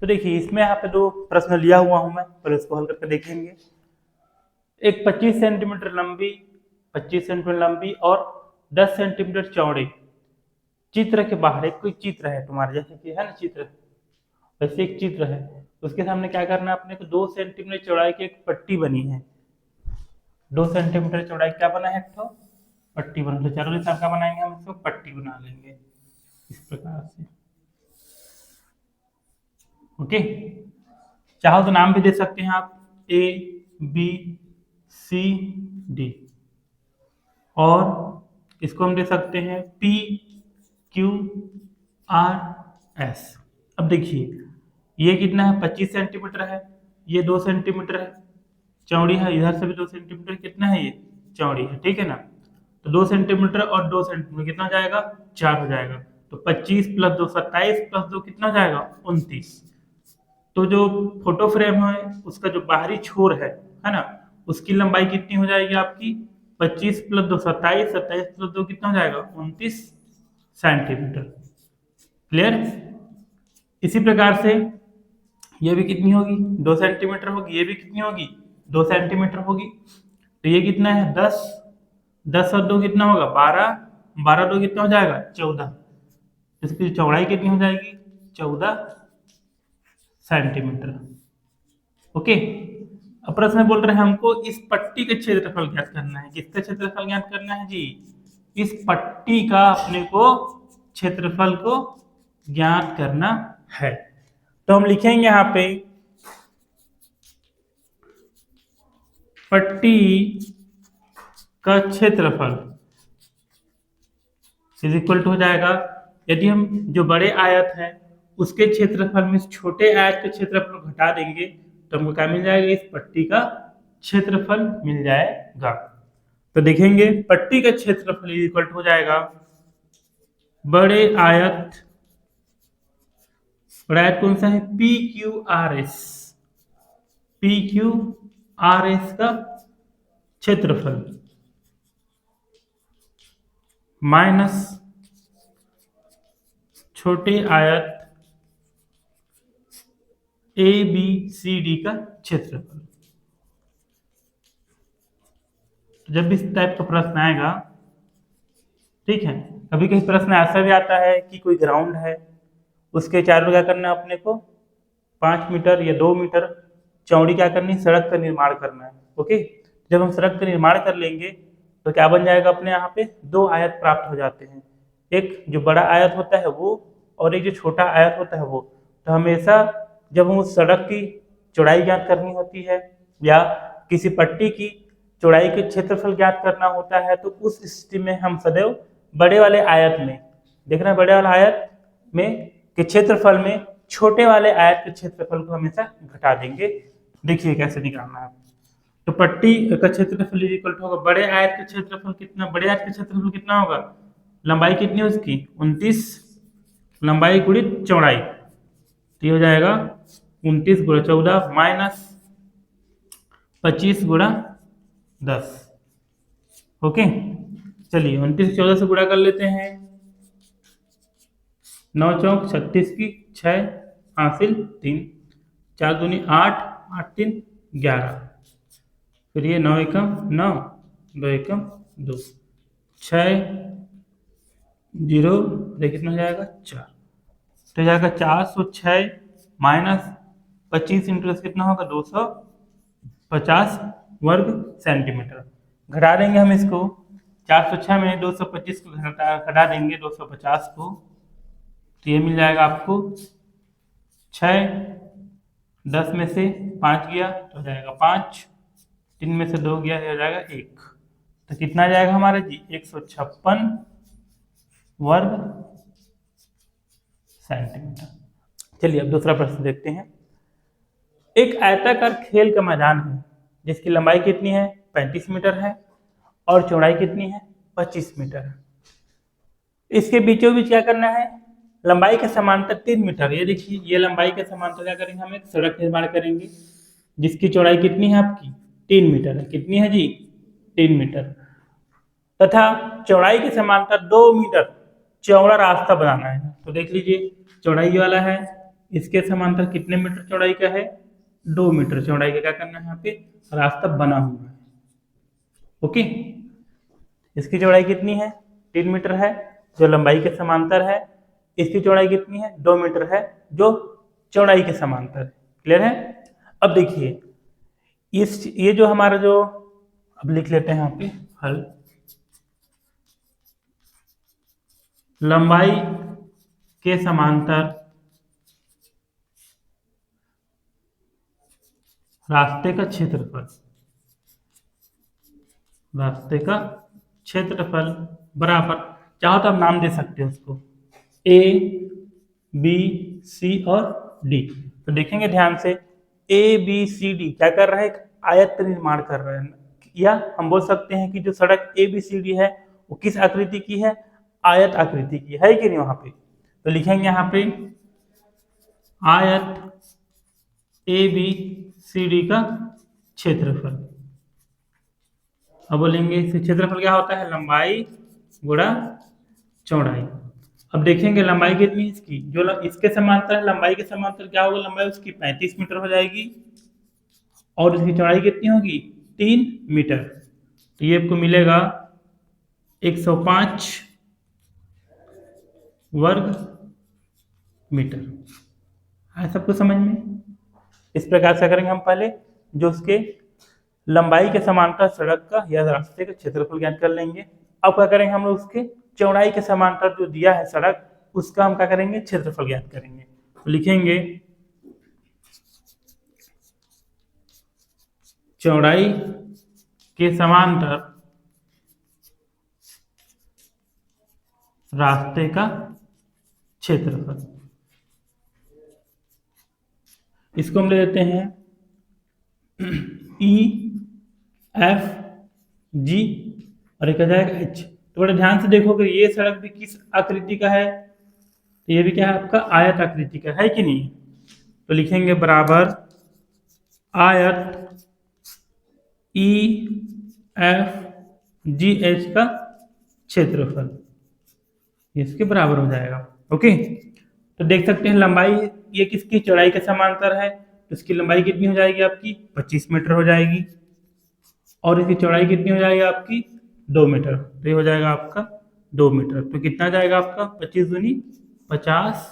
तो देखिए इसमें यहाँ पे दो प्रश्न लिया हुआ हूं मैं, पहले उसको हल करके देखेंगे। एक 25 सेंटीमीटर लंबी और 10 सेंटीमीटर चौड़ी चित्र के बाहर एक कोई चित्र है तुम्हारे, जैसे कि है ना चित्र, वैसे एक चित्र है, उसके सामने क्या करना है अपने को, 2 सेंटीमीटर चौड़ाई की एक पट्टी बनी है। 2 सेंटीमीटर चौड़ाई क्या बना है, एक तो पट्टी बना, तो चारों हिसाब का बनाएंगे हम इसको, पट्टी बना लेंगे इस प्रकार से। ओके, चाहो तो नाम भी दे सकते हैं आप, ए बी सी डी, और इसको हम दे सकते हैं पी क्यू आर एस। अब देखिए ये कितना है, 25 सेंटीमीटर है, ये 2 सेंटीमीटर है चौड़ी है, इधर से भी 2 सेंटीमीटर, कितना है ये चौड़ी है, ठीक है ना। तो 2 सेंटीमीटर और 2 सेंटीमीटर कितना हो जाएगा, 4 हो जाएगा। तो 25 प्लस 2 27 प्लस 2 कितना हो जाएगा, 29। तो जो फोटो फ्रेम है उसका जो बाहरी छोर है ना, उसकी लंबाई कितनी हो जाएगी आपकी, 25 प्लस 2 27, 27 प्लस 2 कितना हो जाएगा, 29 सेंटीमीटर। क्लियर। इसी प्रकार से ये भी कितनी होगी, 2 सेंटीमीटर होगी, ये भी कितनी होगी, 2 सेंटीमीटर होगी। तो ये कितना है, 10, 10 और 2 कितना होगा, 12, 12 2 कितना हो जाएगा, 14। इसकी चौड़ाई कितनी हो जाएगी, 14 सेंटीमीटर। ओके, अब प्रश्न बोल रहे हैं हमको इस पट्टी का क्षेत्रफल ज्ञात करना है। किसका क्षेत्रफल ज्ञात करना है जी, इस पट्टी का अपने को क्षेत्रफल को ज्ञात करना है। तो हम लिखेंगे यहाँ पे पट्टी का क्षेत्रफल इज इक्वल टू हो जाएगा, यदि हम जो बड़े आयत है उसके क्षेत्रफल में छोटे आयत के क्षेत्रफल को घटा देंगे तो हमको क्या मिल जाएगा, इस पट्टी का क्षेत्रफल मिल जाएगा। तो देखेंगे पट्टी का क्षेत्रफल इज इक्वल टू हो जाएगा बड़े आयत कौन सा है, P Q R S, P Q R S का क्षेत्रफल माइनस छोटे आयत ए बी सी डी का क्षेत्रफल। जब भी इस टाइप का प्रश्न आएगा, ठीक है, कभी कभी प्रश्न ऐसा भी आता है कि कोई ग्राउंड है, उसके चारों क्या करना है अपने को, 5 मीटर या 2 मीटर चौड़ी क्या करनी, सड़क का निर्माण करना है। ओके, जब हम सड़क का निर्माण कर लेंगे तो क्या बन जाएगा अपने यहाँ पे, 2 आयत प्राप्त हो जाते हैं, एक जो बड़ा आयत होता है वो और एक जो छोटा आयत होता है वो। तो हमेशा जब हम उस सड़क की चौड़ाई ज्ञात करनी होती है या किसी पट्टी की चौड़ाई के क्षेत्रफल ज्ञात करना होता है तो उस स्थिति में हम सदैव बड़े वाले आयत में, देख रहे हैं, बड़े वाले आयत में के क्षेत्रफल में छोटे वाले आयत के क्षेत्रफल को हमेशा घटा देंगे। देखिए कैसे निकालना है। तो पट्टी का क्षेत्रफल इक्वल टू होगा बड़े आयत का क्षेत्रफल कितना, बड़े आयत का क्षेत्रफल कितना होगा, लंबाई कितनी है उसकी 29, लंबाई गुणित चौड़ाई, तो ये हो जाएगा 29 गुणा 14 माइनस 25 गुणा 10। ओके, चलिए 29 14 से गुणा कर लेते हैं, 9 चौक 36 की 6 हासिल 3, 4 दूनी 8, 8 3 11, फिर ये 9 एकम 9, 2 एकम 2, 6 0, देखिए कितना हो जाएगा 4, तो हो जाएगा 406 माइनस 25 इंटू कितना होगा 250 वर्ग सेंटीमीटर। घटा देंगे हम इसको, 406 में 225 को घटा देंगे 250 को, तो ये मिल जाएगा आपको 6, 10 में से 5 गया तो हो जाएगा 5, 3 में से 2 गया हो जाएगा 1, तो कितना आ जाएगा हमारा जी 156 वर्ग सेंटीमीटर। चलिए अब दूसरा प्रश्न देखते हैं। एक आयताकार खेल का मैदान है जिसकी लंबाई कितनी है, 35 मीटर है और चौड़ाई कितनी है, 25 मीटर है। इसके बीचों बीच क्या करना है, लंबाई के समांतर 3 मीटर, ये देखिए ये लंबाई के समांतर क्या करेंगे, हम एक सड़क निर्माण करेंगे जिसकी चौड़ाई कितनी है आपकी 3 मीटर है, कितनी है जी 3 मीटर, तथा चौड़ाई के समांतर 2 मीटर चौड़ा रास्ता बनाना है। तो देख लीजिए चौड़ाई वाला है इसके समांतर कितने मीटर चौड़ाई का है? 2 मीटर चौड़ाई का क्या करना है यहाँ पे रास्ता बना हुआ है। ओके, इसकी चौड़ाई कितनी है? 3 मीटर है जो लंबाई के समांतर है। इसकी चौड़ाई कितनी है? 2 मीटर है जो चौड़ाई के समांतर है। क्लियर है? अब देखिए ये जो हमारा जो, अब लिख लेते हैं यहाँ पे हल। लंबाई के समांतर रास्ते का क्षेत्रफल, रास्ते का क्षेत्रफल बराबर, चाहो तो आप नाम दे सकते हो उसको ए बी सी और डी। तो देखेंगे ध्यान से, ए बी सी डी क्या कर रहा है? एक आयत का निर्माण कर रहे हैं, या हम बोल सकते हैं कि जो सड़क ए बी सी डी है वो किस आकृति की है? आयत आकृति की है कि नहीं वहां पे? तो लिखेंगे यहाँ पे आयत ए बी सी डी का क्षेत्रफल। अब बोलेंगे इससे क्षेत्रफल क्या होता है? लंबाई गुणा चौड़ाई। अब देखेंगे लंबाई कितनी है इसकी, जो इसके समांतर है, लंबाई के समांतर क्या होगा? लंबाई उसकी 35 मीटर हो जाएगी और इसकी चौड़ाई कितनी होगी? 3 मीटर। तो ये आपको मिलेगा 105 वर्ग मीटर। है सबको समझ में? इस प्रकार से करेंगे हम पहले जो उसके लंबाई के समांतर सड़क का या रास्ते का क्षेत्रफल ज्ञात कर लेंगे। अब क्या करेंगे हम लोग उसके चौड़ाई के समांतर जो दिया है सड़क, उसका हम क्या करेंगे? क्षेत्रफल ज्ञात करेंगे। तो लिखेंगे चौड़ाई के समांतर रास्ते का क्षेत्रफल, इसको हम ले लेते हैं ई एफ जी और एक आ जाएगा एच। तो बड़े ध्यान से देखोगे ये सड़क भी किस आकृति का है? तो ये भी क्या है आपका? आयत आकृति का है कि नहीं? तो लिखेंगे बराबर आयत ई एफ जी एच का क्षेत्रफल, इसके बराबर हो जाएगा। ओके, तो देख सकते हैं लंबाई ये किसकी? चौड़ाई के समांतर है, तो इसकी लंबाई कितनी हो जाएगी आपकी? 25 मीटर हो जाएगी और इसकी चौड़ाई कितनी हो जाएगी आपकी? 2 मीटर। तो ये हो जाएगा आपका 2 मीटर। तो कितना जाएगा आपका? 25 दूनी 50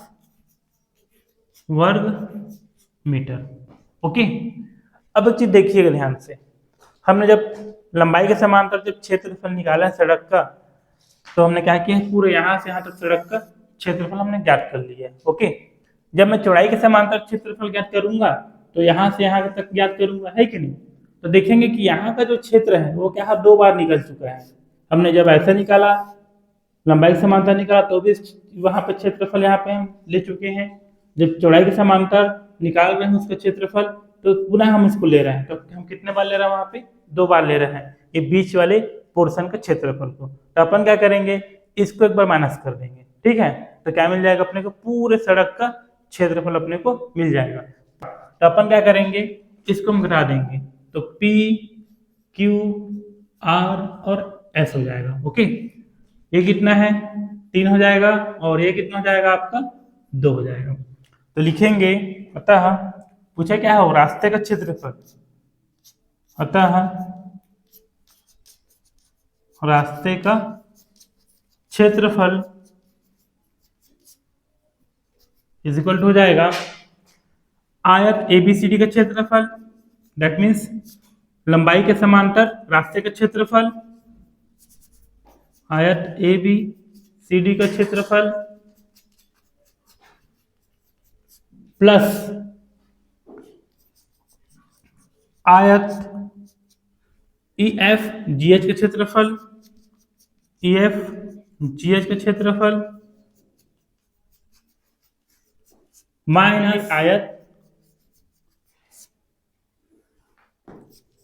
वर्ग मीटर। ओके, अब एक चीज देखिएगा ध्यान से, हमने जब लंबाई के समांतर जब क्षेत्रफल निकाला है सड़क का, तो हमने क्या किया? पूरे यहाँ से यहाँ तक सड़क का क्षेत्रफल हमने ज्ञात कर लिया है। ओके, जब मैं चौड़ाई के समांतर क्षेत्रफल ज्ञात करूंगा तो यहाँ से यहाँ तक ज्ञात करूंगा, है कि नहीं? तो देखेंगे कि यहाँ का जो क्षेत्र है वो क्या है? 2 बार निकल चुका है। हमने जब ऐसा निकाला लंबाई के समांतर निकाला तो भी वहां पे क्षेत्रफल यहाँ पे हम ले चुके हैं। जब चौड़ाई के समांतर निकाल रहे हैं उसका क्षेत्रफल, तो पुनः हम इसको ले रहे हैं। तो हम कितने बार ले रहे हैं? वहां पे 2 बार ले रहे हैं ये बीच वाले पोर्शन का क्षेत्रफल को। तो अपन क्या करेंगे? इसको एक बार माइनस कर देंगे। ठीक है, तो क्या मिल जाएगा अपने को? पूरे सड़क का क्षेत्रफल अपने को मिल जाएगा। तो अपन क्या करेंगे? इसको हम घटा देंगे, तो P Q R और S हो जाएगा। ओके, ये कितना है? 3 हो जाएगा और ये कितना हो जाएगा आपका? 2 हो जाएगा। तो लिखेंगे अतः, पूछा क्या है? रास्ते का क्षेत्रफल, अतः रास्ते का क्षेत्रफल इज इक्वल टू हो जाएगा आयत एबीसीडी का क्षेत्रफल, दैट मीन्स लंबाई के समांतर रास्ते का क्षेत्रफल, आयत ए बी सी डी का क्षेत्रफल प्लस आयत ई एफ जी एच का क्षेत्रफल, ई एफ जी एच का क्षेत्रफल माइनस आयत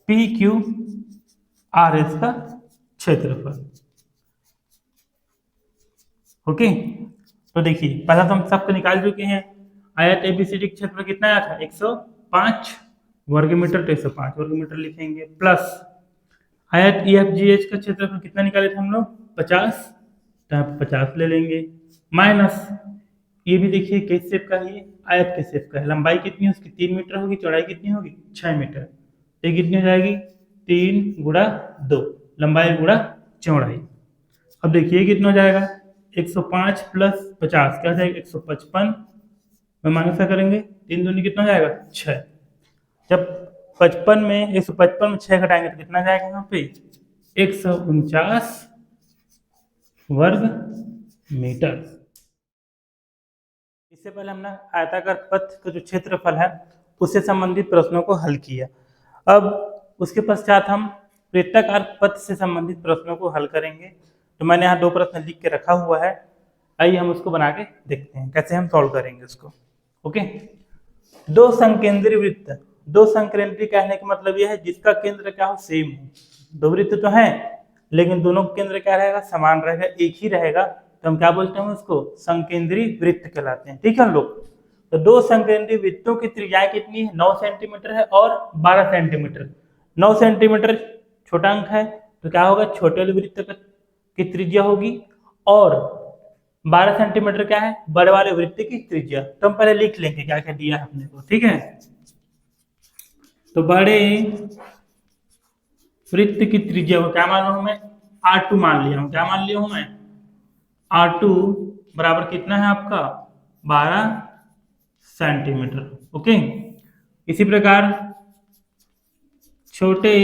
पी क्यू आर एस का क्षेत्रफल। ओके, तो देखिए पहला तो हम सबको निकाल चुके हैं। आयत एबीसीडी का क्षेत्रफल कितना आया था? 105 वर्ग मीटर, तो 105 वर्ग मीटर लिखेंगे प्लस आयत ई एफ जी एच का क्षेत्रफल कितना निकाले थे हम लोग? 50, तो 50 ले लेंगे माइनस ये भी देखिए किस शेप का है, ये आयत के शेप का है। लंबाई कितनी है उसकी 3 मीटर होगी, चौड़ाई कितनी होगी 6 मीटर। तो ये कितनी हो जाएगी 3 × 2, लंबाई गुणा चौड़ाई। अब देखिए ये कितना हो जाएगा 105 + 50 क्या हो जाएगा 155 में माइनस क्या करेंगे 3 दूनी कितना हो जाएगा 6। जब 55 में 155 में 6 घटाएंगे तो कितना जाएगा यहाँ पे 149 वर्ग मीटर। इससे पहले हमने आयताकार पथ का जो क्षेत्रफल है उससे संबंधित प्रश्नों को हल किया। अब उसके पश्चात हम वृत्ताकार पथ से संबंधित प्रश्नों को हल करेंगे। तो मैंने यहाँ 2 प्रश्न लिख के रखा हुआ है, आइए हम उसको बना के देखते हैं कैसे हम सॉल्व करेंगे उसको। ओके, दो संकेंद्री वृत्त, दो संकेंद्री कहने का मतलब यह है जिसका केंद्र क्या हो सेम हो। दो वृत्त तो है लेकिन दोनों का केंद्र क्या रहेगा समान रहेगा, एक ही रहेगा, तो हम क्या बोलते हैं उसको संकेंद्री वृत्त कहलाते हैं। ठीक है लोग, तो दो संकेंद्री वृत्तों की त्रिज्याएं कितनी है 9 सेंटीमीटर है और 12 सेंटीमीटर। 9 सेंटीमीटर छोटा अंक है तो क्या होगा छोटे वाले वृत्त की त्रिज्या होगी, और 12 सेंटीमीटर क्या है बड़े वाले वृत्त की त्रिज्या। तो हम पहले लिख लेंगे क्या क्या दिया है अपने को। ठीक है, तो बड़े वृत्त की त्रिज्या को क्या मालूम हमें R2 मान लिया हूं। क्या मान लिया हूं मैं R2 बराबर कितना है आपका 12 सेंटीमीटर। ओके, इसी प्रकार छोटे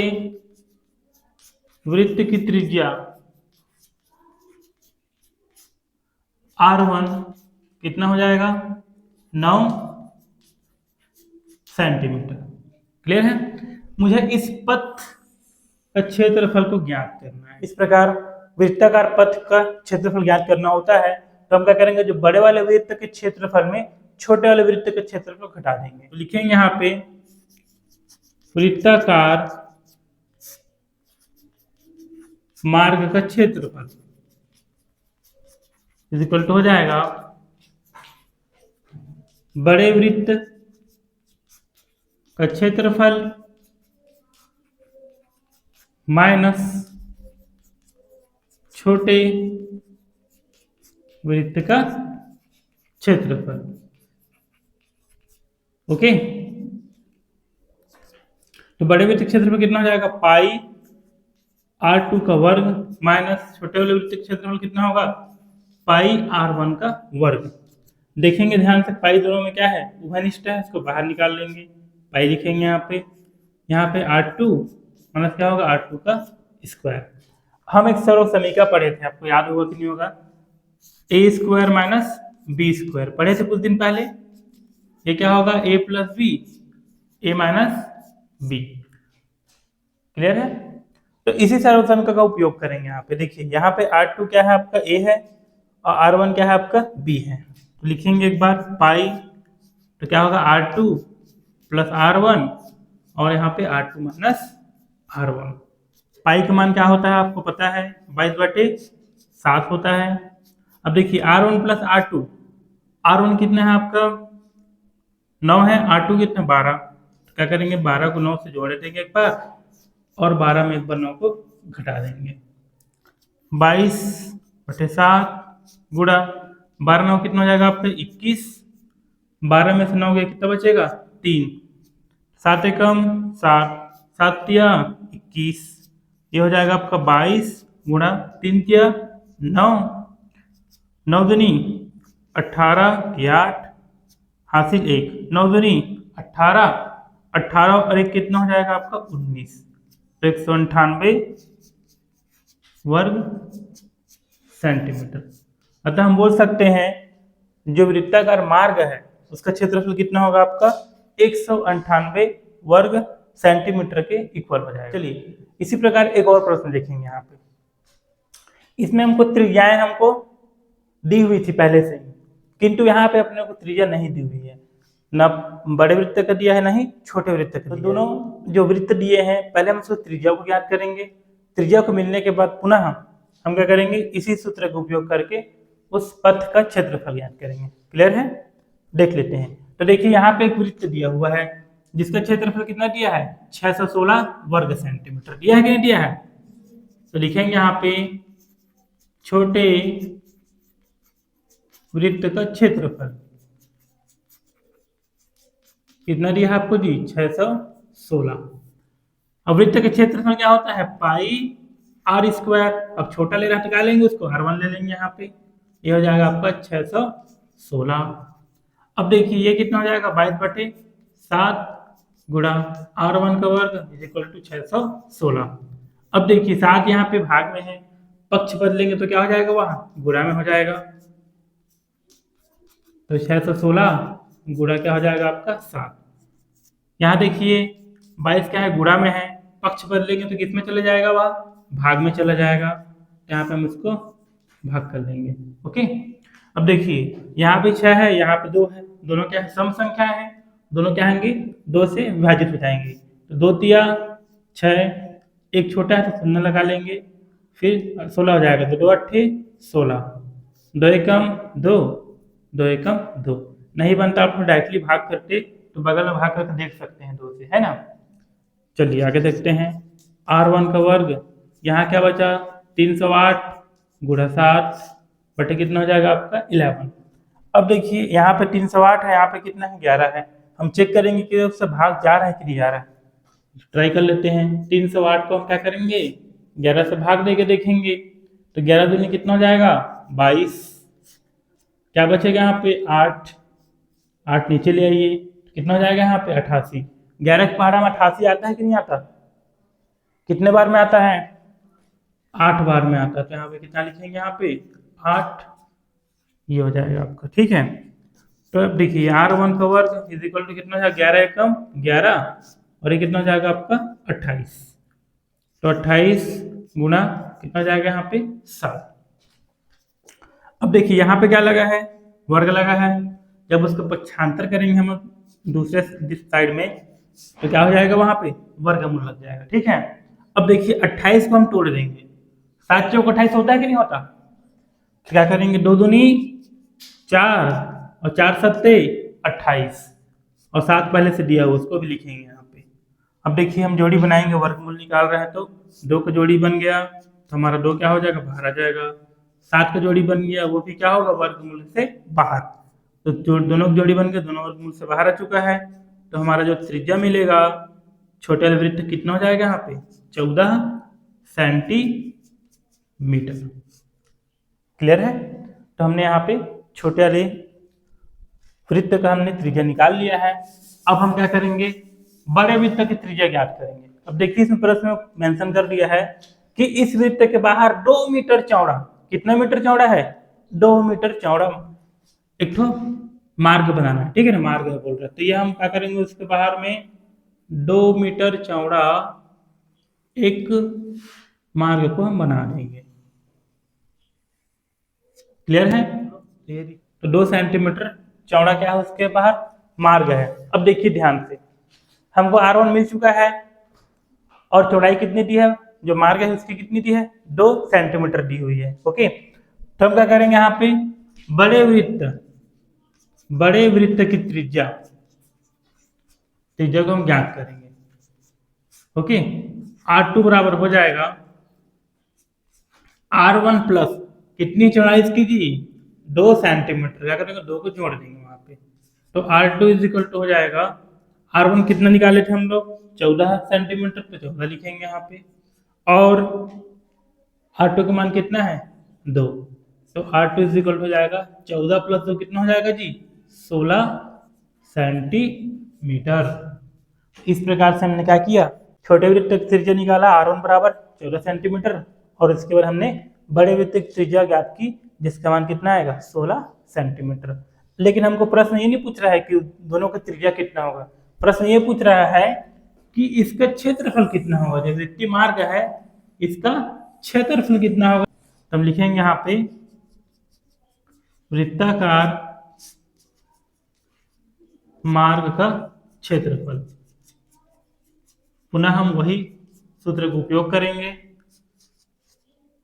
वृत्त की त्रिज्या R1 कितना हो जाएगा 9 सेंटीमीटर। क्लियर है, मुझे इस पथ का क्षेत्रफल को ज्ञात करना है। इस प्रकार वृत्ताकार पथ का क्षेत्रफल ज्ञात करना होता है तो हम क्या करेंगे जो बड़े वाले वृत्त के क्षेत्रफल में छोटे वाले वृत्त के क्षेत्रफल को घटा देंगे। तो लिखेंगे यहाँ पे वृत्ताकार मार्ग का क्षेत्रफल इक्वल टू हो जाएगा बड़े वृत्त का क्षेत्रफल माइनस छोटे वृत्त का क्षेत्रफल। ओके, तो बड़े वृत्त क्षेत्रफल कितना हो जाएगा पाई R2 का वर्ग माइनस छोटे वाले वृत्त क्षेत्रफल कितना होगा पाई R1 का वर्ग। देखेंगे ध्यान से पाई दोनों में क्या है उभयनिष्ठ है, इसको बाहर निकाल लेंगे। पाई लिखेंगे यहाँ पे R2 माइनस क्या होगा R2 का स्क्वायर। हम एक सरल समीकरण पढ़े थे, आपको याद होगा कि नहीं होगा, a² माइनस b² पढ़े थे कुछ दिन पहले। ये क्या होगा a + b a - b। Clear है, तो इसी सरल समीकरण का उपयोग करेंगे यहाँ पे। देखिए यहाँ पे R2 क्या है आपका a है और R1 क्या है आपका b है। तो लिखेंगे एक बार पाई, तो क्या होगा R2 + R1 और यहाँ पे R2 - R1। पाई का मान क्या होता है आपको पता है 22/7 होता है। अब देखिए R1 + R2, R1 कितना है आपका 9 है, R2 कितना 12, तो क्या करेंगे 12 को 9 से जोड़े देंगे एक बार और 12 में एक बार 9 को घटा देंगे। 22/7 गुणा 12 9 कितना हो जाएगा आपका 21, 12 में से 9 गए कितना बचेगा 3, 7 एकम 7, 7 तिया 21, ये हो जाएगा आपका 22 गुणा 3 तिया 9, 9 दूनी 18 या 8 हासिल 1, 9 दूनी 18, 18 और 1 कितना हो जाएगा आपका 19, तो 198 वर्ग सेंटीमीटर। अतः हम बोल सकते हैं जो वृत्ताकार मार्ग है उसका क्षेत्रफल कितना होगा आपका 198 वर्ग सेंटीमीटर के इक्वल हो जाएगा। चलिए इसी प्रकार एक और प्रश्न देखेंगे यहाँ पे। इसमें हमको त्रिज्याएं हमको दी हुई थी पहले से ही, किंतु यहाँ पे अपने को त्रिज्या नहीं दी हुई है, ना बड़े वृत्त का दिया है ना ही छोटे वृत्त का। तो दोनों जो वृत्त दिए हैं पहले हम उसको त्रिज्या को ज्ञात करेंगे। त्रिज्या को मिलने के बाद पुनः हम क्या करेंगे इसी सूत्र का उपयोग करके उस पथ का क्षेत्रफल ज्ञात करेंगे। क्लियर है, देख लेते हैं। तो देखिए यहाँ पे एक वृत्त दिया हुआ है जिसका क्षेत्रफल कितना दिया है 616 वर्ग सेंटीमीटर दिया है कि नहीं दिया है। तो लिखेंगे यहाँ पे छोटे वृत्त का क्षेत्रफल कितना दिया है आपको जी? 616। अब वृत्त के क्षेत्रफल क्या होता है? पाई आर स्क्वायर। अब छोटा ले रहा है, निकालेंगे उसको, R1 ले लेंगे यहाँ पे, ये हो जाएगा आपका 616। अब देखिए ये कितना हो जाएगा? 22/7 गुणा R1 का वर्ग इज इक्वल टू 616। अब देखिए 7 यहाँ पे भाग में है, पक्ष बदलेंगे तो क्या हो जाएगा? वहां गुणा में हो जाएगा। तो 616 गुणा क्या हो जाएगा आपका? 7। यहाँ देखिए 22 क्या है? गुणा में है, पक्ष बदलेंगे तो किस में चले जाएगा? वह भाग में चला जाएगा। यहाँ पे हम इसको भाग कर लेंगे। ओके, अब देखिए यहाँ पे 6 है, यहाँ पे 2 है, दोनों क्या है? सम संख्या है, दोनों क्या होंगे? 2 से विभाजित हो जाएंगे। तो 2 तिया 6, एक छोटा है तो शून्य लगा लेंगे, फिर 16 हो जाएगा। तो 2 8 16, 2 एकम 2, 2 एकम 2। नहीं बनता आप डायरेक्टली भाग करते तो बगल में भाग करके देख सकते हैं 2 से, है ना। चलिए आगे देखते हैं। R1 का वर्ग, यहाँ क्या बचा? 308 गुणा 7 बटे कितना हो जाएगा आपका? 11। अब देखिए यहाँ पे 308 है, यहाँ पे कितना है? 11 है। हम चेक करेंगे कि उससे भाग जा रहा है कि नहीं जा रहा है। ट्राई कर लेते हैं। 308 को हम क्या करेंगे? 11 से भाग देके देखेंगे। तो 11 दूनी कितना हो जाएगा? 22। क्या बचेगा यहाँ पे? 8। 8 नीचे ले आइए, कितना हो जाएगा यहाँ पे? 88। 11 के पहाड़ा में 88 आता है कि नहीं आता? कितने बार में आता है? 8 बार में आता है। तो यहाँ पे कितना लिखेंगे? यहाँ पे 8, ये हो जाएगा आपका। ठीक है, तो अब देखिए R1 का वर्ग इज इक्वल टू कितना हो जाएगा? 11 एकम 11, और ये कितना हो जाएगा आपका? 28। तो 28 गुणा कितना हो जाएगा यहाँ पे? 7। अब देखिए यहाँ पे क्या लगा है? वर्ग लगा है। जब उसको पक्षांतर करेंगे हम दूसरे साइड में तो क्या हो जाएगा? वहां पे वर्गमूल लग जाएगा। ठीक है, अब देखिए 28 को हम तोड़ देंगे। 7 चौक 28 होता है कि नहीं होता? तो क्या करेंगे? 2 दूनी 4 और 4 सत्ते 28, और 7 पहले से दिया हुआ उसको भी लिखेंगे यहाँ पे। अब देखिए हम जोड़ी बनाएंगे, वर्गमूल निकाल रहे हैं तो 2 का जोड़ी बन गया तो हमारा 2 क्या हो जाएगा? बाहर आ जाएगा। 7 का जोड़ी बन गया, वो भी क्या होगा? वर्गमूल से बाहर। तो दोनों की जोड़ी बन गए, दोनों वर्गमूल से बाहर आ चुका है। तो हमारा जो त्रिज्या मिलेगा छोटे वाले वृत्त कितना हो जाएगा? यहाँ पे 14 सेंटीमीटर। क्लियर है? तो हमने यहाँ पे छोटे वाले वृत्त का हमने त्रिज्या निकाल लिया है। अब हम क्या करेंगे? बड़े वृत्त की त्रिज्या ज्ञात करेंगे। अब देखिए इसमें प्रश्न में मेंशन कर दिया है कि इस वृत्त के बाहर 2 मीटर चौड़ा, कितना मीटर चौड़ा है? 2 मीटर चौड़ा एक तो मार्ग बनाना है। ठीक है ना, मार्ग बोल रहे हैं। तो ये हम क्या करेंगे? उसके बाहर में 2 मीटर चौड़ा एक मार्ग को हम बना देंगे। क्लियर है? तो 2 सेंटीमीटर चौड़ा क्या है? उसके बाहर मार्ग है। अब देखिए ध्यान से, हमको R1 मिल चुका है और चौड़ाई कितनी दी है? जो मार्ग है उसकी कितनी दी है? 2 सेंटीमीटर दी हुई है। ओके, तो हम क्या करेंगे? यहाँ पे बड़े वृत्त की त्रिज्या को हम ज्ञात करेंगे। ओके, R2 बराबर हो जाएगा R1 प्लस कितनी चौड़ाई इसकी जी? 2 सेंटीमीटर। क्या करेंगे? 2 को जोड़ देंगे वहां पे। तो R2 इज इक्वल टू हो जाएगा, R1 कितना निकाले थे हम लोग? 14 सेंटीमीटर, तो 14 लिखेंगे यहाँ पे। और R2 का मान कितना है? 2। तो R2 इज इक्वल हो जाएगा 14 प्लस 2 कितना हो जाएगा जी? 16 सेंटीमीटर। इस प्रकार से हमने क्या किया? छोटे वृत्त की त्रिज्या निकाला R1 बराबर 14 सेंटीमीटर, और इसके बाद हमने बड़े वृत्त की त्रिज्या ज्ञात की जिसका मान कितना आएगा? 16 सेंटीमीटर। लेकिन हमको प्रश्न ये नहीं पूछ रहा है कि दोनों का त्रिज्या कितना होगा, प्रश्न ये पूछ रहा है कि इसका क्षेत्रफल कितना होगा। जो वृत्तीय मार्ग है इसका क्षेत्रफल कितना होगा। तो हम लिखेंगे यहाँ पे वृत्ताकार मार्ग का क्षेत्रफल। पुनः हम वही सूत्र का उपयोग करेंगे,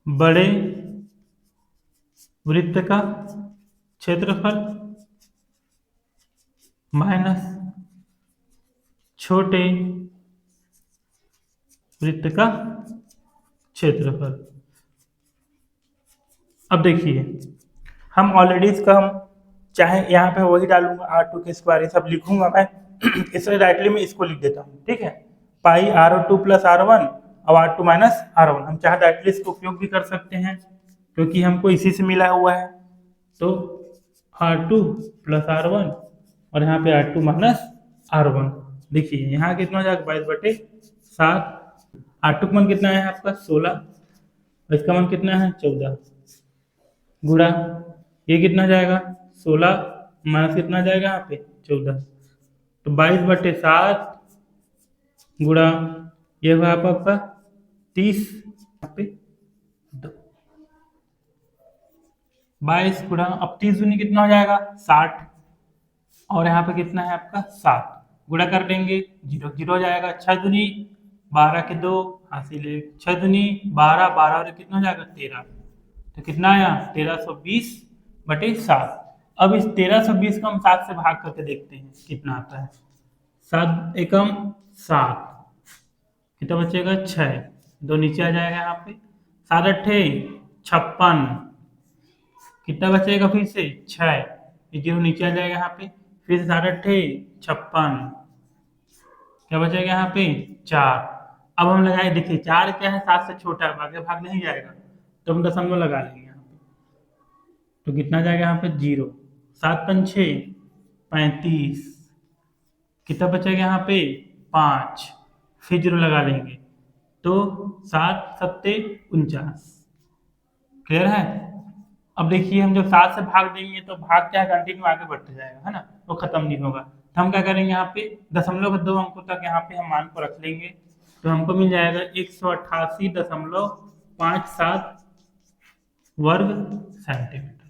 बड़े वृत्त का क्षेत्रफल माइनस छोटे वृत्त का क्षेत्रफल। अब देखिए हम ऑलरेडी इसका हम चाहे यहाँ पे वही डालूंगा R2 के स्क्वायर, ये सब लिखूंगा मैं इसलिए डायरेक्टली मैं इसको लिख देता हूँ, ठीक है। पाई R2 प्लस R1 और R2 माइनस R1, हम चाहे डायरेक्टली इसको उपयोग भी कर सकते हैं क्योंकि हमको इसी से मिला हुआ है। तो R2 प्लस R1 और यहाँ पे R2 माइनस R1, देखिए यहाँ कितना हो जाएगा 22/7। R2 का मान कितना है आपका 16 और इसका मान कितना है 14, गुणा ये कितना जाएगा 16 माइनस कितना जाएगा यहाँ पे 14, तो 22/7 गुणा ये हुआ आपका 30 यहाँ पे 22 गुणा, अब 30 दूनी कितना हो जाएगा 60 और यहाँ पे कितना है आपका 7, गुणा कर देंगे 0 0 हो जाएगा। 6 दूनी 12 के 2 हासिल 6 दूनी 12 12 और कितना हो जाएगा 13, तो कितना आया 1320/7। अब इस 1320 को हम 7 से भाग करके देखते हैं कितना आता है। 7 एकम 7, कितना बचेगा 6, 2 नीचे आ जाएगा यहाँ पे, 7 अट्ठे 56, कितना बचेगा फिर से 6, 0 नीचे आ जाएगा यहाँ पे, फिर से 7 अट्ठे 56, क्या बचेगा यहाँ पे 4। अब हम लगाए, देखिए 4 क्या है 7 से छोटा है, आगे भाग नहीं जाएगा तो हम दशमलव लगा लेंगे यहाँ पे, तो कितना जाएगा यहाँ पे 0, 7 पंछे 35, कितना बचेगा यहाँ पे 5, फिर 0 लगा लेंगे तो 7 7 49, क्लियर है। अब देखिए हम जब 7 से भाग देंगे तो भाग क्या कंटिन्यू आगे बढ़ते जाएगा, है ना, वो खत्म नहीं होगा। तो हम क्या करेंगे यहाँ पे दशमलव के 2 अंकों तक यहाँ पे हम मान को रख लेंगे, तो हमको मिल जाएगा 188.57 वर्ग सेंटीमीटर।